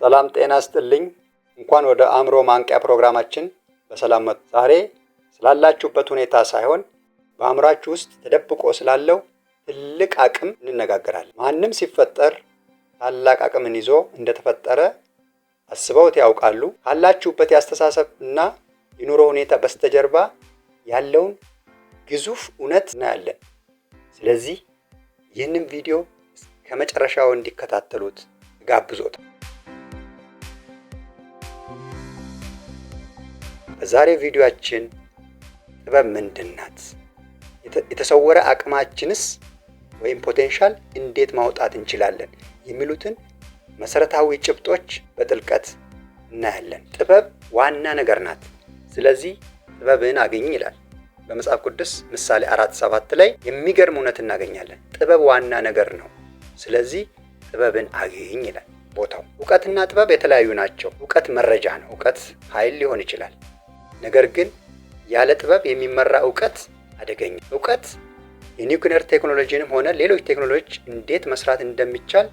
ሰላም ጤና ይስጥልኝ። እንኳን ወደ አእምሮ ማንቂያ ፕሮግራማችን በሰላም መጡ። ዛሬ ስላላችሁበት ሁኔታ ሳይሆን በአእምሯችሁ ውስጥ ተደብቆ ስላለው ትልቅ አቅም እንነጋገራለን። ማንም ሲፈጠር ታላቅ አቅምን ይዞ እንደተፈጠረ አስበውት ያውቃሉ? ካላችሁበት የአስተሳሰብ እና የኑሮ ሁኔታ በስተጀርባ ያለውን ግዙፍ እውነት እናያለን። ስለዚህ ይህንን ቪዲዮ ከመጨረሻው እንዲከታተሉት ጋብዞት። በዛሬው ቪዲዮአችን ጥበብ ምንድን ናት? የተሰወረ አቅማችንስ ወይም ፖቴንሻል እንዴት ማውጣት እንችላለን? የሚሉትን መሰረታዊ ጭብጦች በጥልቀት እናያለን። ጥበብ ዋና ነገር ናት። ስለዚህ ጥበብን አግኝ ይላል በመጽሐፍ ቅዱስ ምሳሌ 4:7 ላይ የሚገርም እውነት እናገኛለን። ጥበብ ዋና ነገር ነው። ስለዚህ ጥበብን አግኝ ይላል ቦታው። እውቀትና ጥበብ የተለያዩ ናቸው። እውቀት መረጃ ነው። እውቀት ኃይል ሊሆን ይችላል። ነገር ግን ያለ ጥበብ የሚመራ እውቀት አደገኛ። እውቀት የኒውክሌር ቴክኖሎጂንም ሆነ ሌሎች ቴክኖሎጂ እንዴት መስራት እንደሚቻል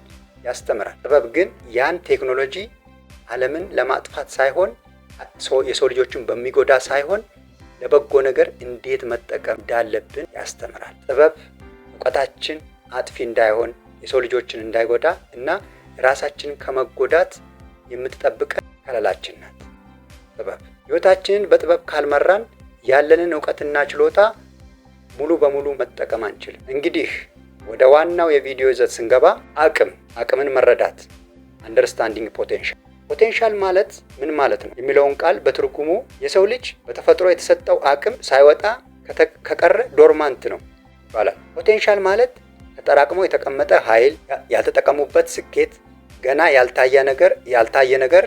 ያስተምራል። ጥበብ ግን ያን ቴክኖሎጂ ዓለምን ለማጥፋት ሳይሆን የሰው ልጆችን በሚጎዳ ሳይሆን ለበጎ ነገር እንዴት መጠቀም እንዳለብን ያስተምራል። ጥበብ እውቀታችን አጥፊ እንዳይሆን፣ የሰው ልጆችን እንዳይጎዳ እና ራሳችንን ከመጎዳት የምትጠብቀን ከለላችን ናት። ጥበብ ሕይወታችንን በጥበብ ካልመራን ያለንን እውቀትና ችሎታ ሙሉ በሙሉ መጠቀም አንችልም። እንግዲህ ወደ ዋናው የቪዲዮ ይዘት ስንገባ አቅምን መረዳት አንደርስታንዲንግ ፖቴንሻል። ፖቴንሻል ማለት ምን ማለት ነው የሚለውን ቃል በትርጉሙ የሰው ልጅ በተፈጥሮ የተሰጠው አቅም ሳይወጣ ከቀረ ዶርማንት ነው ይባላል። ፖቴንሻል ማለት ተጠራቅሞ የተቀመጠ ኃይል፣ ያልተጠቀሙበት ስኬት፣ ገና ያልታየ ነገር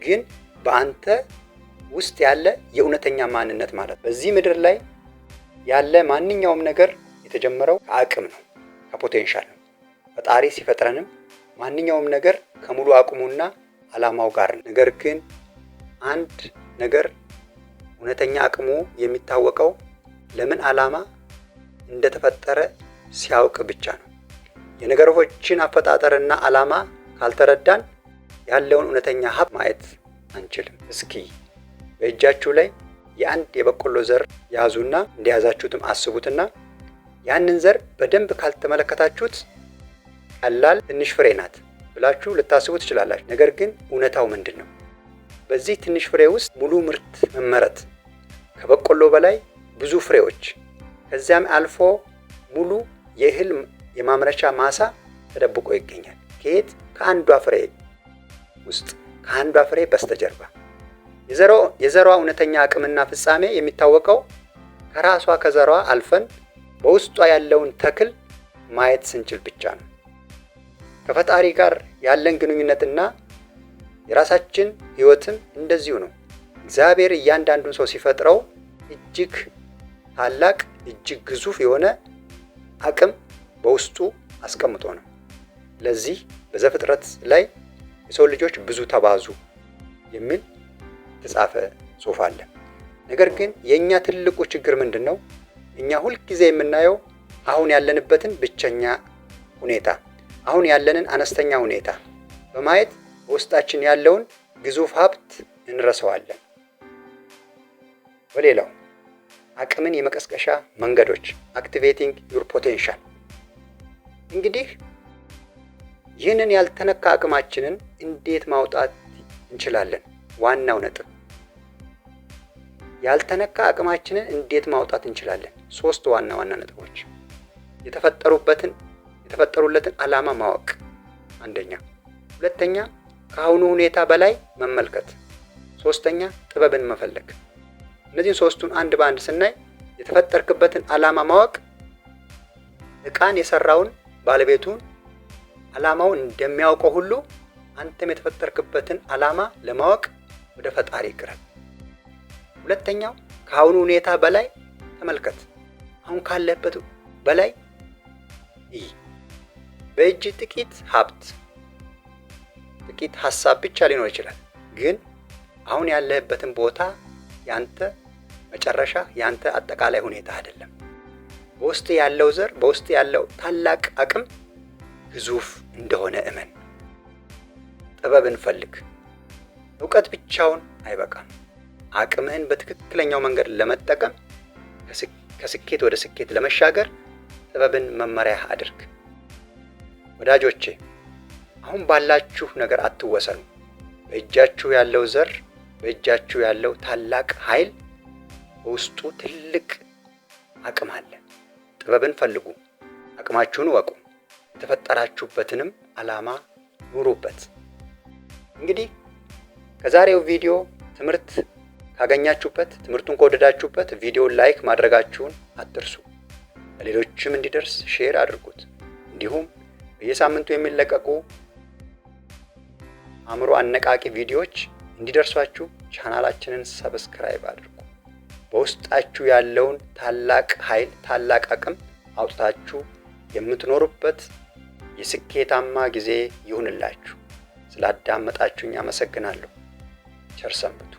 ግን በአንተ ውስጥ ያለ የእውነተኛ ማንነት ማለት። በዚህ ምድር ላይ ያለ ማንኛውም ነገር የተጀመረው ከአቅም ነው፣ ከፖቴንሻል ነው። ፈጣሪ ሲፈጥረንም ማንኛውም ነገር ከሙሉ አቅሙና ዓላማው ጋር ነው። ነገር ግን አንድ ነገር እውነተኛ አቅሙ የሚታወቀው ለምን ዓላማ እንደተፈጠረ ሲያውቅ ብቻ ነው። የነገሮችን አፈጣጠርና ዓላማ ካልተረዳን ያለውን እውነተኛ ሀብት ማየት አንችልም። እስኪ በእጃችሁ ላይ የአንድ የበቆሎ ዘር ያዙና እንደያዛችሁትም አስቡትና ያንን ዘር በደንብ ካልተመለከታችሁት ቀላል ትንሽ ፍሬ ናት ብላችሁ ልታስቡ ትችላላችሁ። ነገር ግን እውነታው ምንድን ነው? በዚህ ትንሽ ፍሬ ውስጥ ሙሉ ምርት መመረት፣ ከበቆሎ በላይ ብዙ ፍሬዎች፣ ከዚያም አልፎ ሙሉ የእህል የማምረቻ ማሳ ተደብቆ ይገኛል። ከየት? ከአንዷ ፍሬ ውስጥ፣ ከአንዷ ፍሬ በስተጀርባ። የዘሯ እውነተኛ አቅምና ፍጻሜ የሚታወቀው ከዘሯ አልፈን በውስጧ ያለውን ተክል ማየት ስንችል ብቻ ነው። ከፈጣሪ ጋር ያለን ግንኙነትና የራሳችን ሕይወትም እንደዚሁ ነው። እግዚአብሔር እያንዳንዱን ሰው ሲፈጥረው እጅግ ታላቅ፣ እጅግ ግዙፍ የሆነ አቅም በውስጡ አስቀምጦ ነው። ለዚህ በዘፍጥረት ላይ የሰው ልጆች ብዙ ተባዙ የሚል የተጻፈ ጽሑፍ አለ። ነገር ግን የእኛ ትልቁ ችግር ምንድን ነው? እኛ ሁልጊዜ የምናየው አሁን ያለንበትን ብቸኛ ሁኔታ፣ አሁን ያለንን አነስተኛ ሁኔታ በማየት በውስጣችን ያለውን ግዙፍ ሀብት እንረሳዋለን። በሌላው አቅምን የመቀስቀሻ መንገዶች አክቲቬቲንግ ዩር ፖቴንሻል። እንግዲህ ይህንን ያልተነካ አቅማችንን እንዴት ማውጣት እንችላለን? ዋናው ነጥብ ያልተነካ አቅማችንን እንዴት ማውጣት እንችላለን? 3 ዋና ነጥቦች። የተፈጠሩለትን ዓላማ ማወቅ አንደኛ፣ ሁለተኛ ከአሁኑ ሁኔታ በላይ መመልከት፣ ሶስተኛ ጥበብን መፈለግ። እነዚህን 3ቱን አንድ በአንድ ስናይ የተፈጠርክበትን ዓላማ ማወቅ ዕቃን የሰራውን ባለቤቱን ዓላማውን እንደሚያውቀው ሁሉ አንተም የተፈጠርክበትን ዓላማ ለማወቅ ወደ ፈጣሪ ቅረብ። ሁለተኛው ከአሁኑ ሁኔታ በላይ ተመልከት። አሁን ካለበት በላይ በእጅ ጥቂት ሀብት፣ ጥቂት ሀሳብ ብቻ ሊኖር ይችላል። ግን አሁን ያለህበትን ቦታ ያንተ መጨረሻ፣ ያንተ አጠቃላይ ሁኔታ አይደለም። በውስጥ ያለው ዘር፣ በውስጥ ያለው ታላቅ አቅም ግዙፍ እንደሆነ እመን። ጥበብን ፈልግ። እውቀት ብቻውን አይበቃም። አቅምህን በትክክለኛው መንገድ ለመጠቀም ከስኬት ወደ ስኬት ለመሻገር ጥበብን መመሪያህ አድርግ። ወዳጆቼ አሁን ባላችሁ ነገር አትወሰኑ። በእጃችሁ ያለው ዘር፣ በእጃችሁ ያለው ታላቅ ኃይል፣ በውስጡ ትልቅ አቅም አለ። ጥበብን ፈልጉ፣ አቅማችሁን ወቁ፣ የተፈጠራችሁበትንም ዓላማ ኑሩበት። እንግዲህ ከዛሬው ቪዲዮ ትምህርት ካገኛችሁበት፣ ትምህርቱን ከወደዳችሁበት ቪዲዮውን ላይክ ማድረጋችሁን አትርሱ። ለሌሎችም እንዲደርስ ሼር አድርጉት። እንዲሁም በየሳምንቱ የሚለቀቁ አእምሮ አነቃቂ ቪዲዮዎች እንዲደርሷችሁ ቻናላችንን ሰብስክራይብ አድርጉ። በውስጣችሁ ያለውን ታላቅ ኃይል፣ ታላቅ አቅም አውጥታችሁ የምትኖሩበት የስኬታማ ጊዜ ይሁንላችሁ። ስላዳመጣችሁኝ አመሰግናለሁ። ቸር ሰንብቱ።